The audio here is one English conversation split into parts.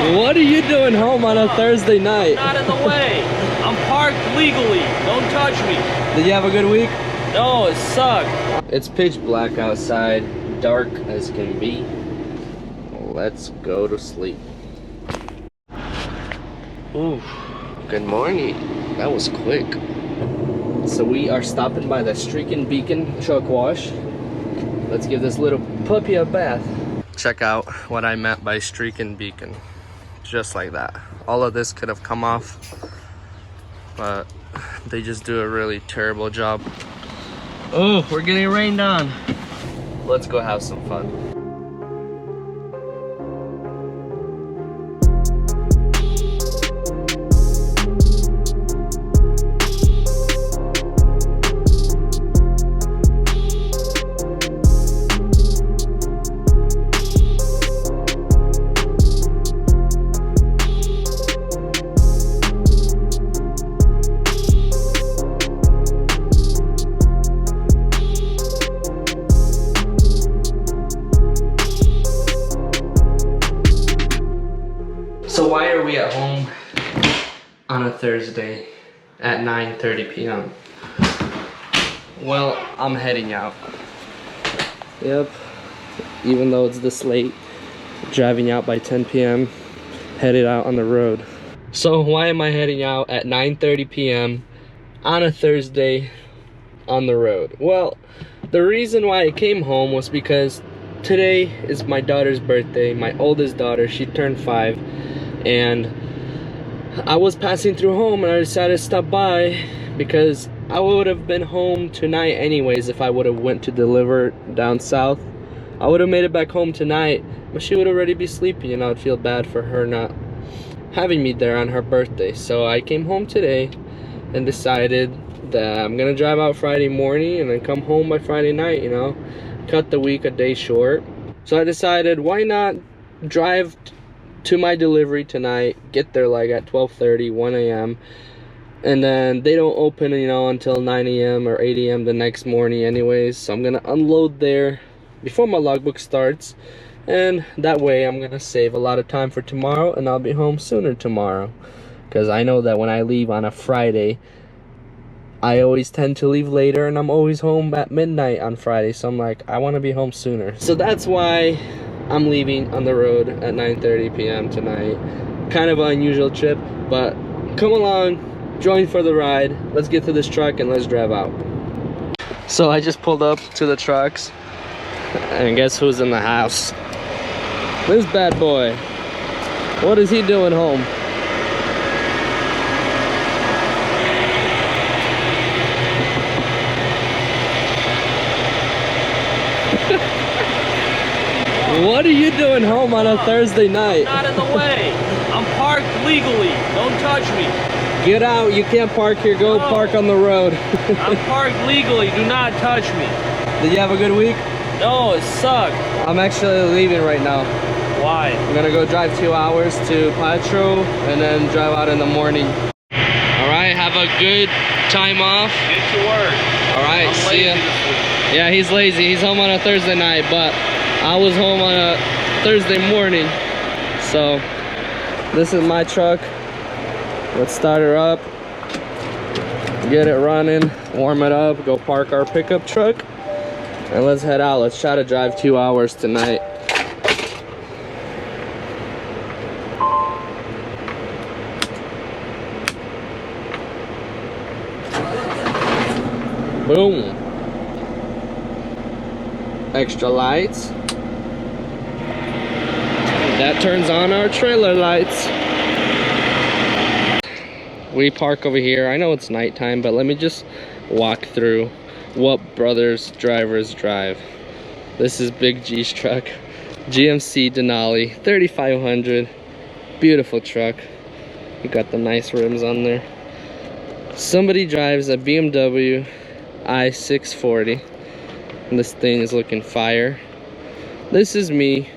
What are you doing home on a Thursday night? Not in the way. I'm parked legally. Don't touch me. Did you have a good week? No, it sucked. It's pitch black outside, dark as can be. Let's go to sleep. Ooh, good morning. That was quick. So we are stopping by the Streakin' Beacon truck wash. Let's give this little puppy a bath. Check out what I meant by Streakin' Beacon. Just like that. All of this could have come off, but they just do a really terrible job. Oh, we're getting rained on. Let's go have some fun. So why are we at home on a Thursday at 9:30 p.m.? Well, I'm heading out. Yep, even though it's this late, driving out by 10 p.m., headed out on the road. So why am I heading out at 9:30 p.m. on a Thursday on the road? Well, the reason why I came home was because today is my daughter's birthday, my oldest daughter. She turned 5. And I was passing through home and I decided to stop by because I would have been home tonight anyways if I would have went to deliver down south. I would have made it back home tonight, but she would already be sleeping and I would feel bad for her not having me there on her birthday. So I came home today and decided that I'm gonna drive out Friday morning and then come home by Friday night, you know, cut the week a day short. So I decided, why not drive to my delivery tonight, get there like at 12:30, 1 a.m. and then they don't open, you know, until 9 a.m. or 8 a.m. the next morning anyways. So I'm gonna unload there before my logbook starts, and that way I'm gonna save a lot of time for tomorrow and I'll be home sooner tomorrow, because I know that when I leave on a Friday I always tend to leave later and I'm always home at midnight on Friday. So I'm like, I want to be home sooner. So that's why I'm leaving on the road at 9:30 p.m. tonight. Kind of an unusual trip, but come along, join for the ride. Let's get to this truck and let's drive out. So I just pulled up to the trucks and guess who's in the house? This bad boy. What is he doing home? What are you doing home on a Thursday night? Not in the way. I'm parked legally. Don't touch me. Get out. You can't park here. Go park on the road. I'm parked legally. Do not touch me. Did you have a good week? No, it sucked. I'm actually leaving right now. Why? I'm gonna go drive 2 hours to Patro and then drive out in the morning. Alright, have a good time off. Get to work. Alright, see ya. Yeah, he's lazy. He's home on a Thursday night, but I was home on a Thursday morning. So this is my truck. Let's start her up, get it running, warm it up, go park our pickup truck, and let's head out. Let's try to drive 2 hours tonight. Boom. Extra lights. That turns on our trailer lights. We park over here. I know it's nighttime, but let me just walk through what Brothers drivers drive. This is Big G's truck. GMC Denali 3500. Beautiful truck. You got the nice rims on there. Somebody drives a BMW i640. And this thing is looking fire. This is me.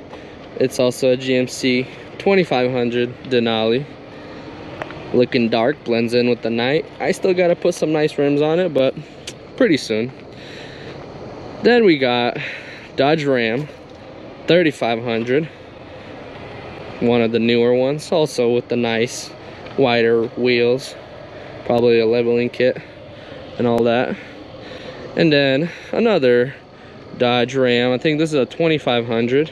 It's also a GMC 2500 Denali. Looking dark, blends in with the night. I still gotta put some nice rims on it, but pretty soon. Then we got Dodge Ram 3500. one of the newer ones, also with the nice wider wheels, probably a leveling kit and all that. And then another Dodge Ram. I think this is a 2500.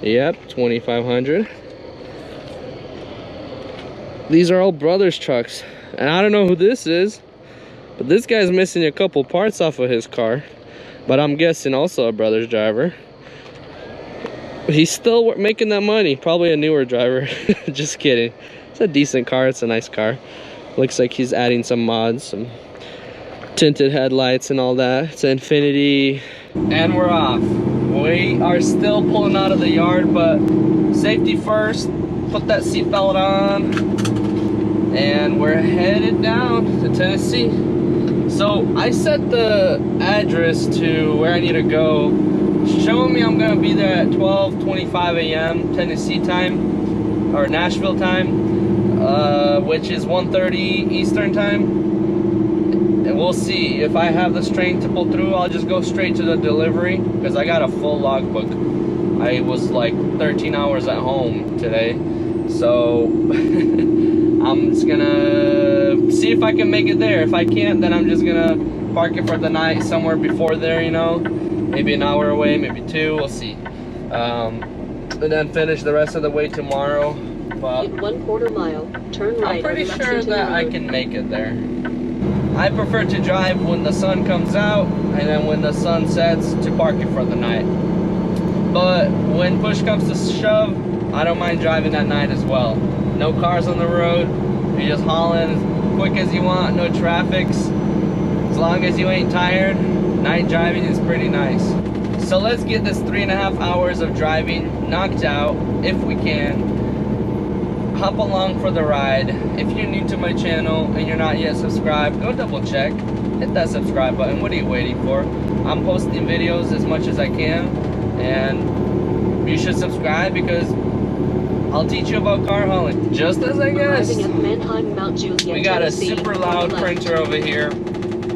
Yep, 2500. These are all brothers trucks, and I don't know who this is, but this guy's missing a couple parts off of his car, but I'm guessing also a brothers driver. He's still making that money. Probably a newer driver. Just kidding. It's a decent car. It's a nice car. Looks like he's adding some mods, some tinted headlights and all that. It's an Infiniti. And we're off. We are still pulling out of the yard, but safety first. Put that seatbelt on. And we're headed down to Tennessee. So I set the address to where I need to go, showing me I'm gonna be there at 12:25 a.m. Tennessee time, or Nashville time, which is 1:30 Eastern time. And we'll see if I have the strength to pull through. I'll just go straight to the delivery because I got a full logbook. I was like 13 hours at home today, so I'm just gonna see if I can make it there. If I can't, then I'm just gonna park it for the night somewhere before there, you know, maybe an hour away, maybe 2, we'll see. And then finish the rest of the way tomorrow. But in 1/4 mile, turn right. I'm pretty sure that I can make it there. I prefer to drive when the sun comes out, and then when the sun sets, to park it for the night. But when push comes to shove, I don't mind driving at night as well. No cars on the road, you're just hauling as quick as you want, no traffics. As long as you ain't tired, night driving is pretty nice. So let's get this 3.5 hours of driving knocked out, if we can. Hop along for the ride. If you're new to my channel and you're not yet subscribed, go double check. Hit that subscribe button. What are you waiting for? I'm posting videos as much as I can, and you should subscribe because I'll teach you about car hauling. Just as I guess. We got a super loud printer over here.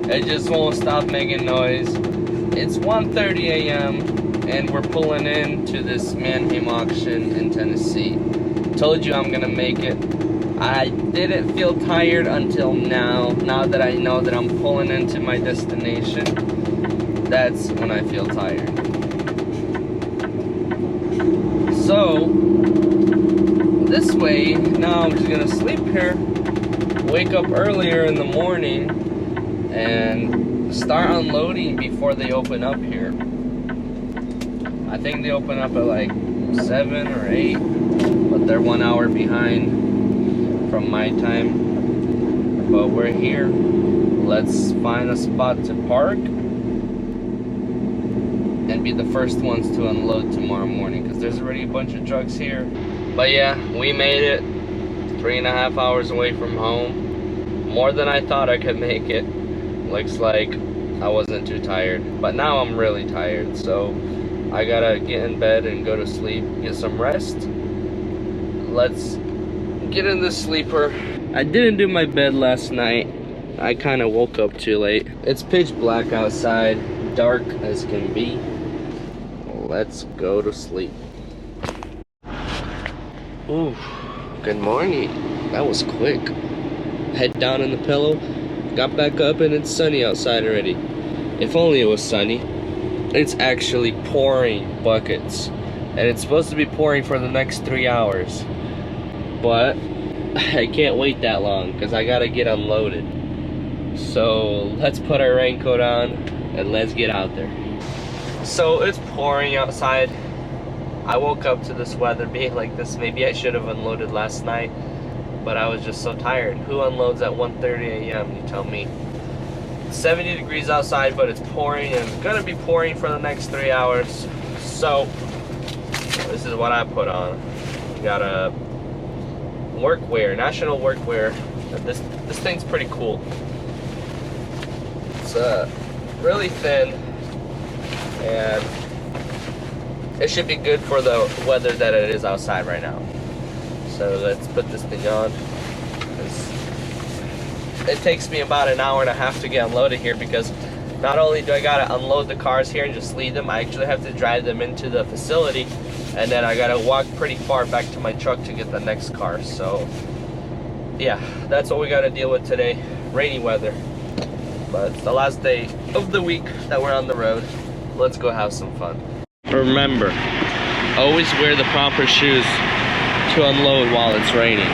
It just won't stop making noise. It's 1:30 a.m. and we're pulling into this Manheim auction in Tennessee. Told you I'm gonna make it. I didn't feel tired until now. Now that I know that I'm pulling into my destination, that's when I feel tired. So this way, now I'm just gonna sleep here, wake up earlier in the morning, and start unloading before they open up here. I think they open up at like 7 or 8, but they're 1 hour behind from my time. But we're here. Let's find a spot to park and be the first ones to unload tomorrow morning, because there's already a bunch of trucks here. But yeah, we made it. 3.5 hours away from home. More than I thought I could make it. Looks like I wasn't too tired, but now I'm really tired, so I gotta get in bed and go to sleep, get some rest. Let's get in the sleeper. I didn't do my bed last night. I kind of woke up too late. It's pitch black outside, dark as can be. Let's go to sleep. Ooh, good morning. That was quick. Head down in the pillow, got back up, and it's sunny outside already. If only it was sunny. It's actually pouring buckets, and it's supposed to be pouring for the next 3 hours, but I can't wait that long because I gotta get unloaded. So let's put our raincoat on and let's get out there. So it's pouring outside. I woke up to this weather being like this. Maybe I should have unloaded last night, but I was just so tired. Who unloads at 1:30 a.m., you tell me? 70 degrees outside, but it's pouring, and it's gonna be pouring for the next 3 hours. So this is what I put on. Got a workwear, national workwear. This thing's pretty cool. It's really thin, and it should be good for the weather that it is outside right now. So let's put this thing on. It takes me about an hour and a half to get unloaded here, because not only do I gotta unload the cars here and just leave them, I actually have to drive them into the facility and then I gotta walk pretty far back to my truck to get the next car. So yeah, that's what we gotta deal with today. Rainy weather, but it's the last day of the week that we're on the road. Let's go have some fun. Remember, always wear the proper shoes to unload while it's raining.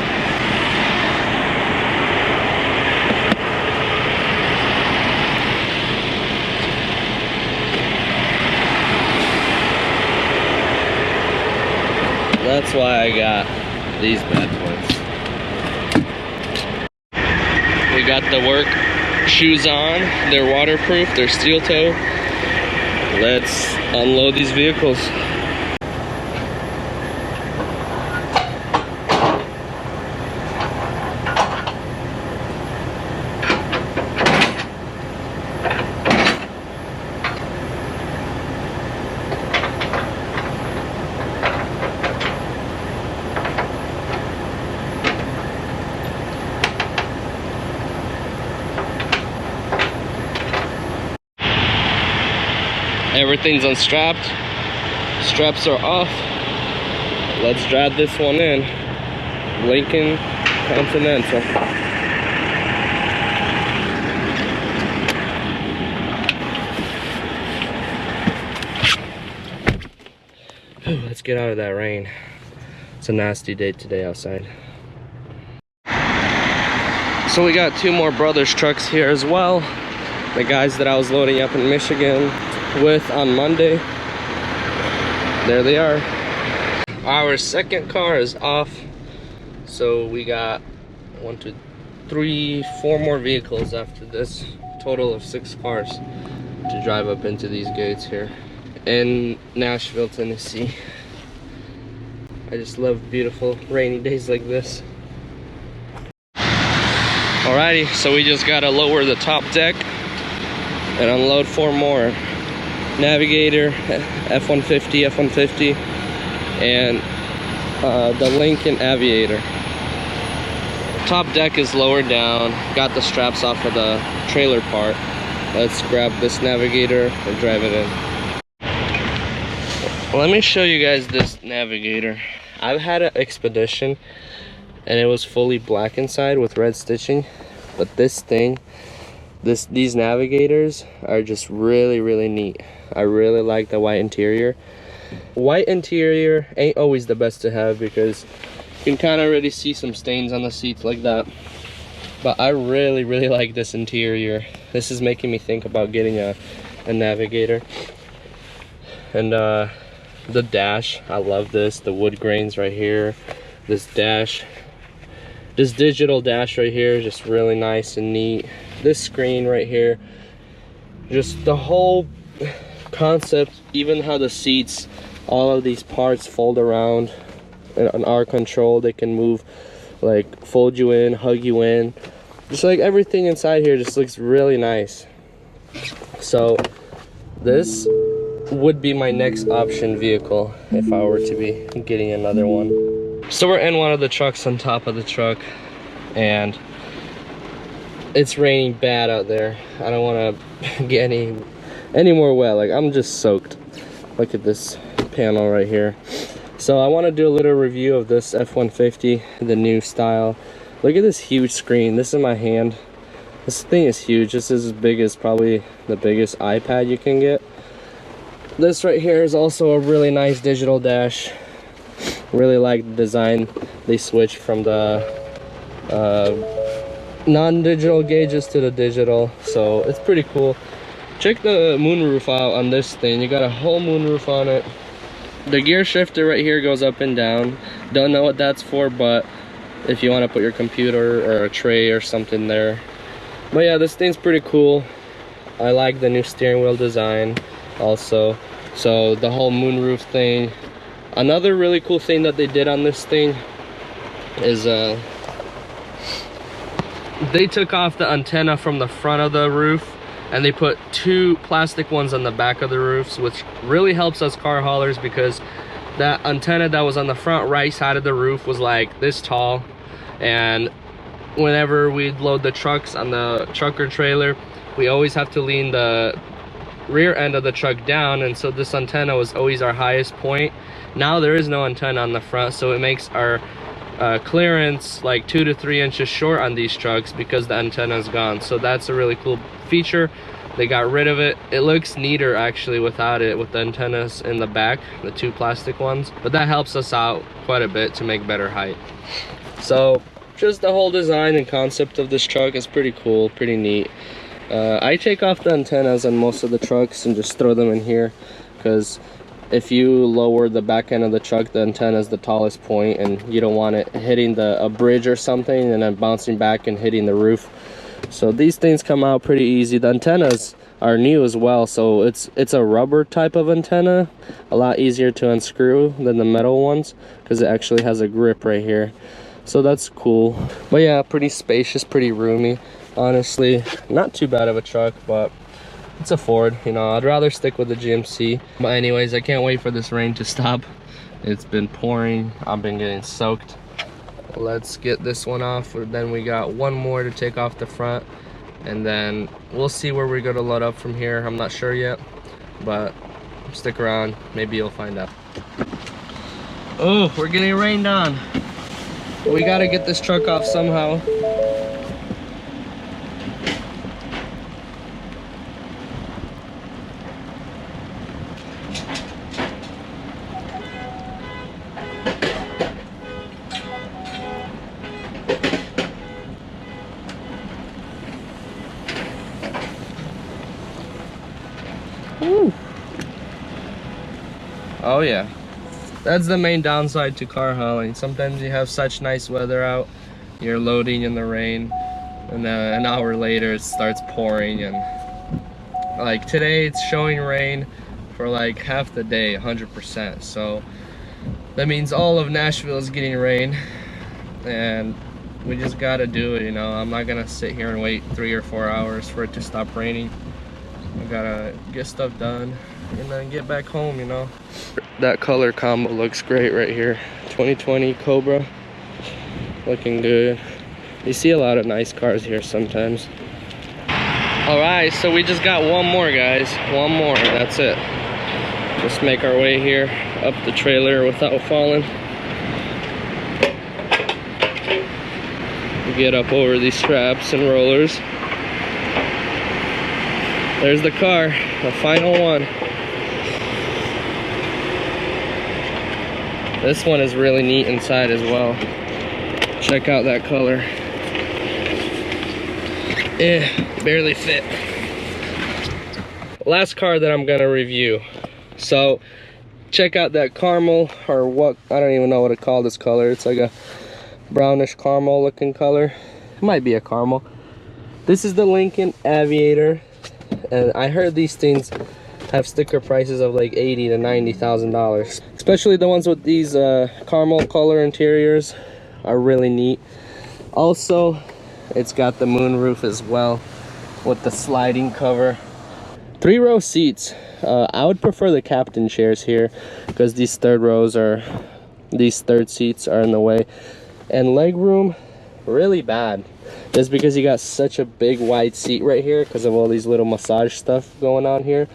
That's why I got these bad boys. We got the work shoes on. They're waterproof, they're steel toe. Let's unload these vehicles. Everything's unstrapped. Straps are off. Let's drive this one in. Lincoln Continental. Let's get out of that rain. It's a nasty day today outside. So we got two more brothers trucks here as well. The guys that I was loading up in Michigan with on Monday. There they are. Our second car is off. So we got 1, 2, 3, 4 more vehicles after this. Total of 6 cars to drive up into these gates here in Nashville, Tennessee. I just love beautiful rainy days like this. Alrighty, so we just gotta lower the top deck and unload 4 more. Navigator, F-150, F-150, and the Lincoln Aviator. Top deck is lowered down. Got the straps off of the trailer part. Let's grab this Navigator and drive it in. Let me show you guys this Navigator. I've had an Expedition and it was fully black inside with red stitching, but this thing, these Navigators are just really neat. I really like the white interior. White interior ain't always the best to have because you can kind of already see some stains on the seats like that. But I really like this interior. This is making me think about getting a Navigator. And the dash, I love this. The wood grains right here. This dash, this digital dash right here, just really nice and neat. This screen right here, just the whole concept, even how the seats, all of these parts fold around and are controlled. They can move, like fold you in, hug you in, just like everything inside here just looks really nice. So this would be my next option vehicle if I were to be getting another one. So we're in one of the trucks on top of the truck and it's raining bad out there. I don't want to get any more wet. Like, I'm just soaked. Look at this panel right here. So I want to do a little review of this F-150, the new style. Look at this huge screen. This is my hand. This thing is huge. This is as big as probably the biggest iPad you can get. This right here is also a really nice digital dash. Really like the design. They switched from the non-digital gauges to the digital, so it's pretty cool. Check the moonroof out on this thing. You got a whole moonroof on it. The gear shifter right here goes up and down. Don't know what that's for, but if you want to put your computer or a tray or something there. But yeah, this thing's pretty cool. I like the new steering wheel design also. So the whole moonroof thing. Another really cool thing that they did on this thing is they took off the antenna from the front of the roof and they put 2 plastic ones on the back of the roofs, which really helps us car haulers because that antenna that was on the front right side of the roof was like this tall, and whenever we'd load the trucks on the trucker trailer, we always have to lean the rear end of the truck down, and so this antenna was always our highest point, Now there is no antenna on the front, so it makes our clearance like 2 to 3 inches short on these trucks because the antenna is gone. So that's a really cool feature. They got rid of it. It looks neater actually without it, with the antennas in the back, the 2 plastic ones, but that helps us out quite a bit to make better height. So just the whole design and concept of this truck is pretty cool, pretty neat. I take off the antennas on most of the trucks and just throw them in here, because if you lower the back end of the truck, the antenna is the tallest point, and you don't want it hitting a bridge or something and then bouncing back and hitting the roof. So these things come out pretty easy. The antennas are new as well, so it's a rubber type of antenna, a lot easier to unscrew than the metal ones because it actually has a grip right here. So that's cool. But yeah, pretty spacious, pretty roomy. Honestly, not too bad of a truck, but it's a Ford, you know. I'd rather stick with the GMC. But anyways, I can't wait for this rain to stop. It's been pouring. I've been getting soaked. Let's get this one off. Then we got one more to take off the front, and then we'll see where we're gonna load up from here. I'm not sure yet, but stick around, maybe you'll find out. Oh, we're getting rained on. We gotta get this truck off somehow. Woo. Oh yeah, that's the main downside to car hauling. Sometimes you have such nice weather out, you're loading in the rain, and then an hour later it starts pouring. And like today it's showing rain for like half the day, 100%. So that means all of Nashville is getting rain, and we just gotta do it, you know. I'm not gonna sit here and wait 3 or 4 hours for it to stop raining. I gotta get stuff done and then get back home, you know. That color combo looks great right here. 2020 Cobra, looking good. You see a lot of nice cars here sometimes. All right, so we just got one more, guys. One more, that's it. Just make our way here up the trailer without falling. Get up over these straps and rollers. There's the car, the final one. This one is really neat inside as well. Check out that color. Barely fit. Last car that I'm gonna review. So check out that caramel, or what, I don't even know what to call this color. It's like a brownish caramel looking color. It might be a caramel. This is the Lincoln Aviator. And I heard these things have sticker prices of like $80,000 to $90,000. Especially the ones with these caramel color interiors are really neat. Also, it's got the moonroof as well with the sliding cover. 3-row seats. I would prefer the captain chairs here because these third seats are in the way. And leg room, really bad. Just because you got such a big wide seat right here because of all these little massage stuff going on here.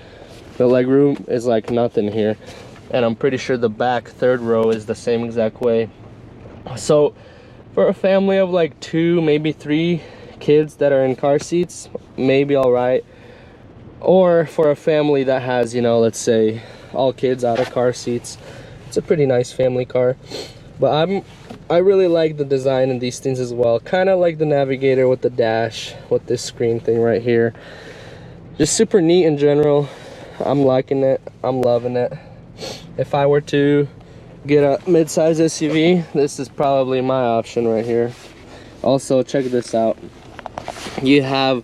The leg room is like nothing here. And I'm pretty sure the back third row is the same exact way. So for a family of like 2, maybe 3 kids that are in car seats, maybe all right. Or for a family that has, you know, let's say all kids out of car seats, it's a pretty nice family car. But I really like the design of these things as well. Kind of like the Navigator with the dash, with this screen thing right here. Just super neat in general. I'm liking it. I'm loving it. If I were to get a mid-size SUV, this is probably my option right here. Also, check this out. You have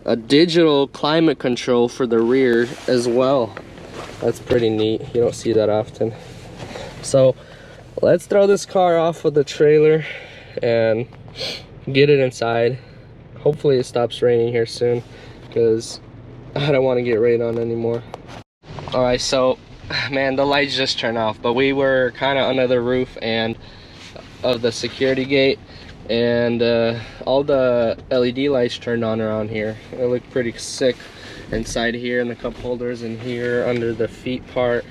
a digital climate control for the rear as well. That's pretty neat. You don't see that often. So let's throw this car off of the trailer and get it inside. Hopefully it stops raining here soon because I don't want to get rained on anymore. All right, so man, the lights just turned off, but we were kind of under the roof and of the security gate, and all the LED lights turned on around here. It looked pretty sick inside here, in the cup holders, and here under the feet part.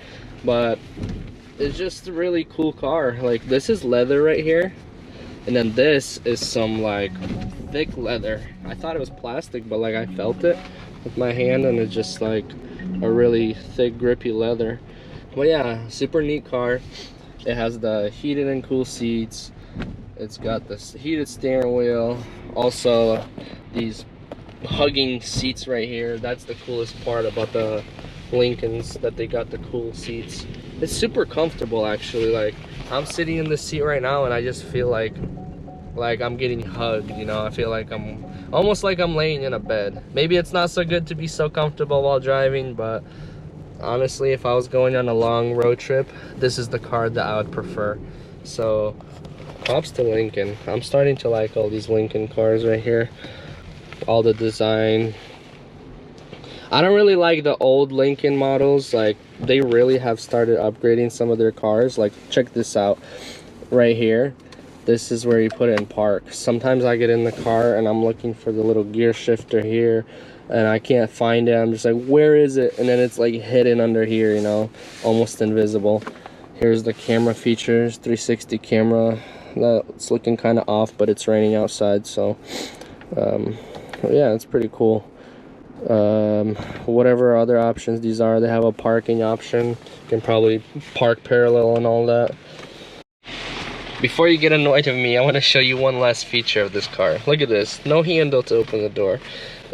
But it's just a really cool car. Like, this is leather right here, and then this is some like thick leather. I thought it was plastic, but like I felt it with my hand, and it's just like a really thick, grippy leather. But yeah, super neat car. It has the heated and cool seats. It's got this heated steering wheel. Also, these hugging seats right here. That's the coolest part about the Lincolns, that they got the cool seats. It's super comfortable actually. Like, I'm sitting in this seat right now and I just feel like I'm getting hugged, you know. I feel like I'm almost like I'm laying in a bed. Maybe it's not so good to be so comfortable while driving, but honestly, if I was going on a long road trip, this is the car that I would prefer. So props to Lincoln. I'm starting to like all these Lincoln cars right here. All the design. I don't really like the old Lincoln models. Like, they really have started upgrading some of their cars. Like, check this out right here. This is where you put it in park. Sometimes I get in the car and I'm looking for the little gear shifter here and I can't find it. I'm just like, where is it? And then it's like hidden under here, you know, almost invisible. Here's the camera features, 360 camera. That's looking kind of off, but it's raining outside, so yeah, it's pretty cool. Whatever other options these are, they have a parking option. You can probably park parallel and all that. Before you get annoyed of me, I want to show you one last feature of this car. Look at this. No handle to open the door,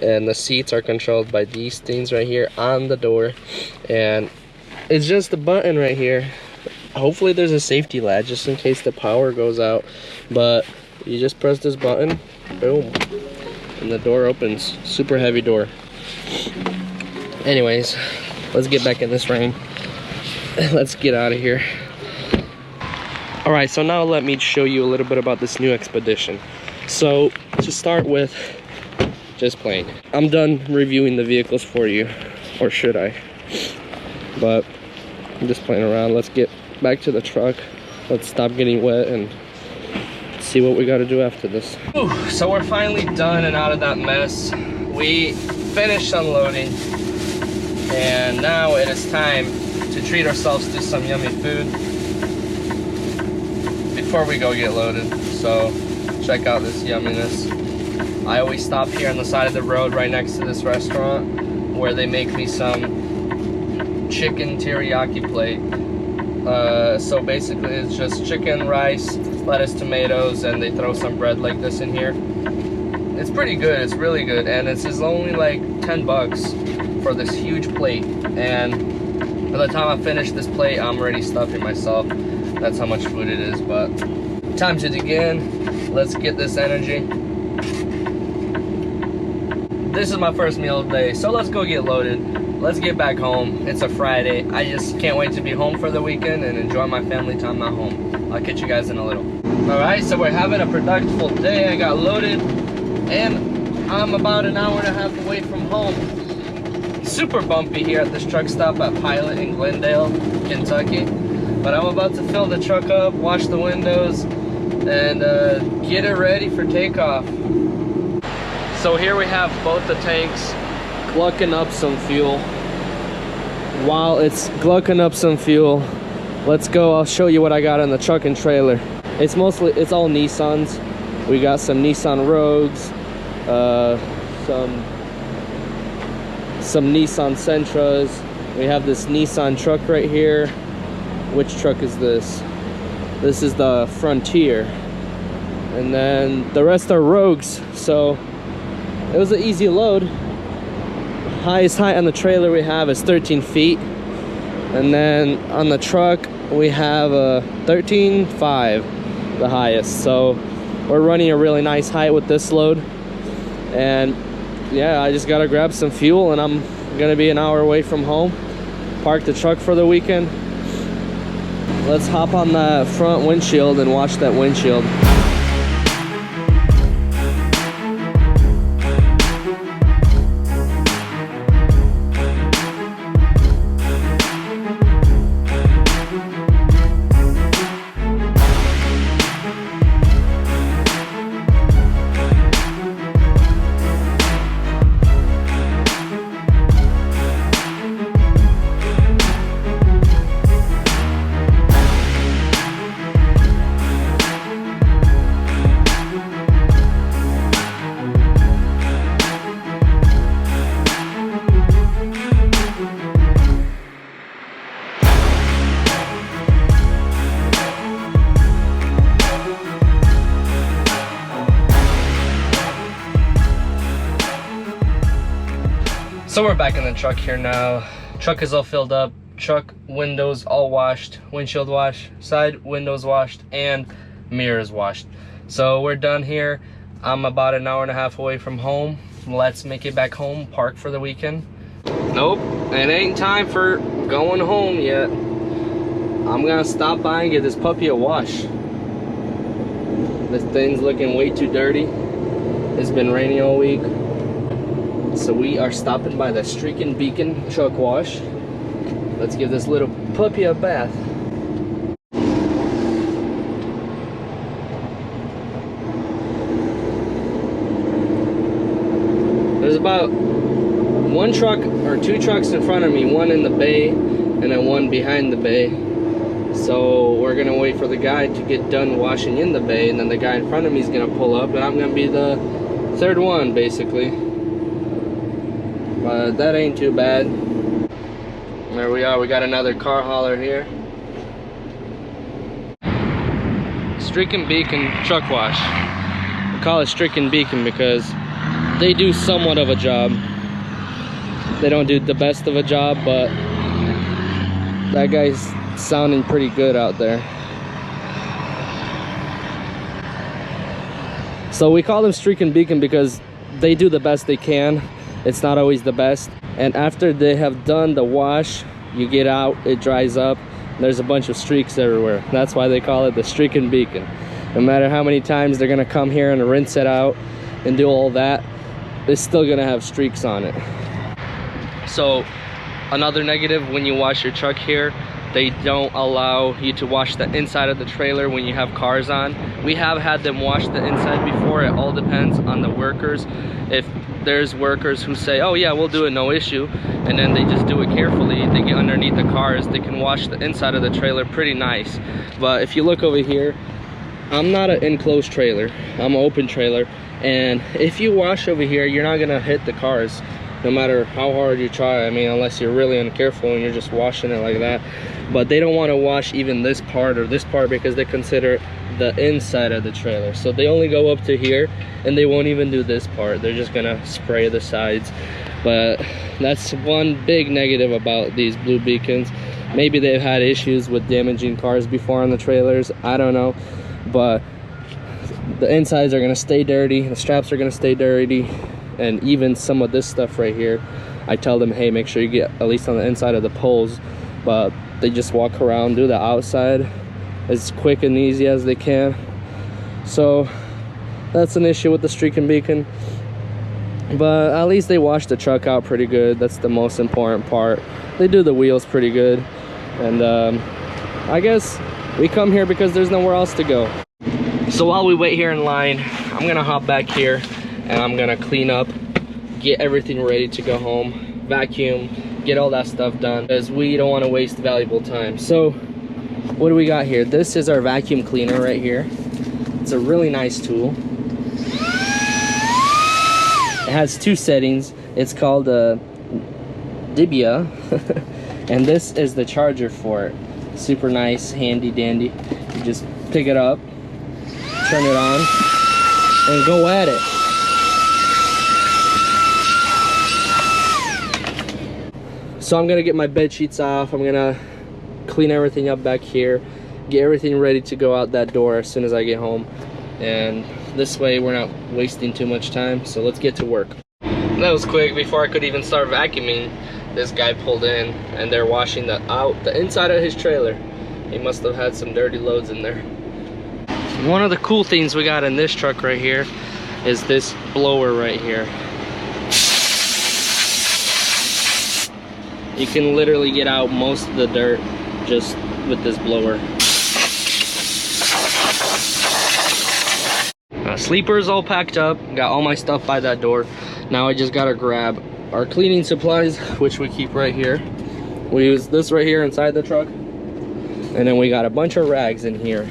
and the seats are controlled by these things right here on the door, and it's just a button right here. Hopefully there's a safety latch just in case the power goes out, but you just press this button, boom, and the door opens. Super heavy door. Anyways, let's get back in this rain. Let's get out of here. Alright, so now let me show you a little bit about this new Expedition. So, to start with, just playing. I'm done reviewing the vehicles for you, or should I? But I'm just playing around. Let's get back to the truck. Let's stop getting wet and see what we got to do after this. Whew, so we're finally done and out of that mess. We finished unloading, and now it is time to treat ourselves to some yummy food before we go get loaded. So check out this yumminess. I always stop here on the side of the road right next to this restaurant where they make me some chicken teriyaki plate. So basically it's just chicken, rice, lettuce, tomatoes, and they throw some bread like this in here. It's pretty good. It's really good, and it's only like 10 bucks for this huge plate, and by the time I finish this plate I'm already stuffing myself. That's how much food it is. But time to dig in. Let's get this energy. This is my first meal of the day, so let's go get loaded. Let's get back home. It's a Friday. I just can't wait to be home for the weekend and enjoy my family time at home. I'll catch you guys in a little. Alright, so we're having a productive day. I got loaded and I'm about an hour and a half away from home. Super bumpy here at this truck stop at Pilot in Glendale, Kentucky. But I'm about to fill the truck up, wash the windows, and get it ready for takeoff. So here we have both the tanks glucking up some fuel. While it's glucking up some fuel, let's go. I'll show you what I got in the truck and trailer. It's all Nissans. We got some Nissan Rogues, some Nissan Sentras. We have this Nissan truck right here. Which truck is this? This is the Frontier. And then the rest are Rogues. So it was an easy load. Highest height on the trailer we have is 13 feet. And then on the truck we have a 13.5, the highest. So we're running a really nice height with this load. And yeah, I just gotta grab some fuel and I'm gonna be an hour away from home. Park the truck for the weekend. Let's hop on the front windshield and watch that windshield. So we're back in the truck here now. Truck is all filled up. Truck windows all washed, windshield wash, side windows washed, and mirrors washed. So we're done here. I'm about an hour and a half away from home. Let's make it back home, park for the weekend. Nope, it ain't time for going home yet. I'm gonna stop by and get this puppy a wash. This thing's looking way too dirty. It's been raining all week. So we are stopping by the Streakin' Beacon truck wash. Let's give this little puppy a bath. There's about one truck or two trucks in front of me, one in the bay and then one behind the bay. So we're gonna wait for the guy to get done washing in the bay, and then the guy in front of me is gonna pull up, and I'm gonna be the third one basically. But that ain't too bad. There we are, we got another car hauler here. Streakin' Beacon truck wash. We call it Streakin' Beacon because they do somewhat of a job. They don't do the best of a job, but that guy's sounding pretty good out there. So we call them Streakin' Beacon because they do the best they can. It's not always the best. And after they have done the wash, you get out, it dries up, there's a bunch of streaks everywhere. That's why they call it the Streakin' Beacon. No matter how many times they're gonna come here and rinse it out and do all that, it's still gonna have streaks on it. So another negative, when you wash your truck here, they don't allow you to wash the inside of the trailer when you have cars on. We have had them wash the inside before. It all depends on the workers. If there's workers who say, oh yeah, we'll do it, no issue, and then they just do it carefully, they get underneath the cars, they can wash the inside of the trailer pretty nice. But if you look over here, I'm not an enclosed trailer, I'm an open trailer, and if you wash over here, you're not gonna hit the cars no matter how hard you try. I mean, unless you're really uncareful and you're just washing it like that. But they don't want to wash even this part or this part because they consider the inside of the trailer. So they only go up to here, and they won't even do this part. They're just gonna spray the sides. But that's one big negative about these blue beacons. Maybe they've had issues with damaging cars before on the trailers, I don't know. But the insides are gonna stay dirty, the straps are gonna stay dirty, and even some of this stuff right here, I tell them, hey, make sure you get at least on the inside of the poles. But they just walk around, do the outside as quick and easy as they can. So that's an issue with the Streakin' Beacon. But at least they wash the truck out pretty good. That's the most important part. They do the wheels pretty good. And I guess we come here because there's nowhere else to go. So while we wait here in line, I'm gonna hop back here and I'm gonna clean up, get everything ready to go home, vacuum, get all that stuff done, because we don't want to waste valuable time. So what do we got here? This is our vacuum cleaner right here. It's a really nice tool. It has two settings. It's called Dibia and this is the charger for it. Super nice, handy dandy. You just pick it up, turn it on, and go at it. So I'm gonna get my bed sheets off. I'm gonna clean everything up back here, get everything ready to go out that door as soon as I get home. And this way we're not wasting too much time. So let's get to work. That was quick. Before I could even start vacuuming, this guy pulled in and they're washing the inside of his trailer. He must have had some dirty loads in there. One of the cool things we got in this truck right here is this blower right here. You can literally get out most of the dirt just with this blower. Sleeper's all packed up, got all my stuff by that door. Now I just gotta grab our cleaning supplies, which we keep right here. We use this right here inside the truck. And then we got a bunch of rags in here.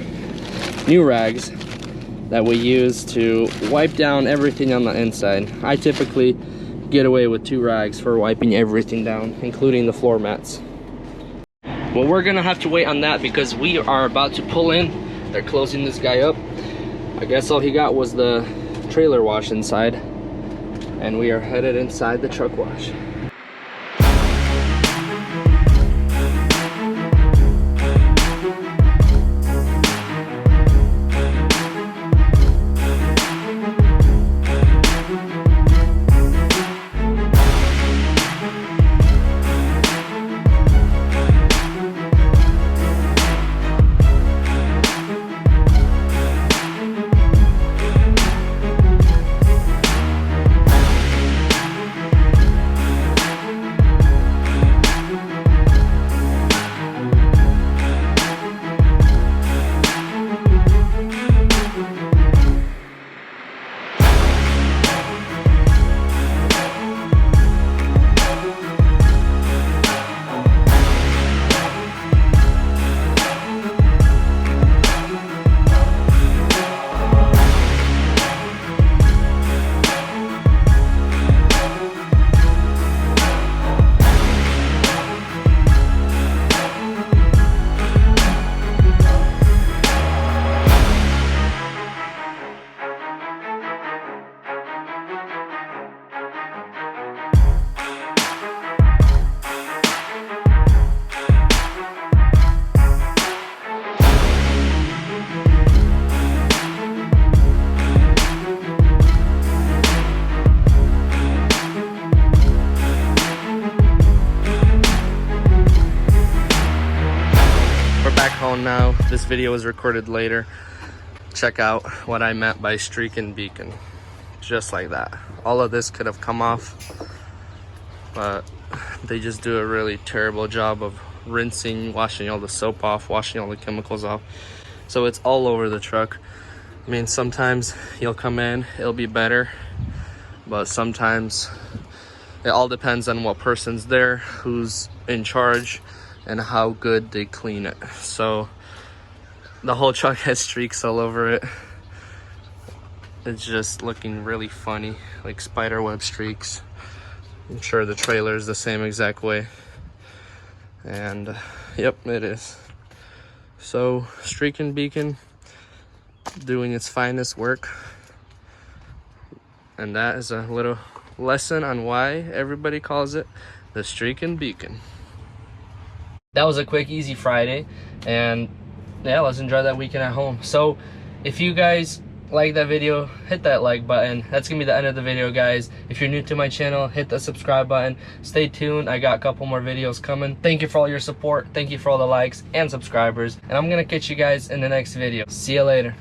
New rags that we use to wipe down everything on the inside. I typically get away with 2 rags for wiping everything down, including the floor mats. Well, we're gonna have to wait on that because we are about to pull in. They're closing this guy up. I guess all he got was the trailer wash inside, and we are headed inside the truck wash. now. This video was recorded later. Check out what I meant by streak and beacon. Just like that. All of this could have come off, but they just do a really terrible job of rinsing, washing all the soap off, washing all the chemicals off. So it's all over the truck. I mean, sometimes you'll come in, it'll be better, but sometimes it all depends on what person's there, who's in charge, and how good they clean it. So the whole truck has streaks all over it. It's just looking really funny, like spider web streaks. I'm sure the trailer is the same exact way. And yep, it is. So streak and beacon doing its finest work. And that is a little lesson on why everybody calls it the streak and beacon. That was a quick, easy Friday. And yeah, let's enjoy that weekend at home. So if you guys like that video, hit that like button. That's gonna be the end of the video, guys. If you're new to my channel, hit the subscribe button. Stay tuned, I got a couple more videos coming. Thank you for all your support. Thank you for all the likes and subscribers, and I'm gonna catch you guys in the next video. See you later.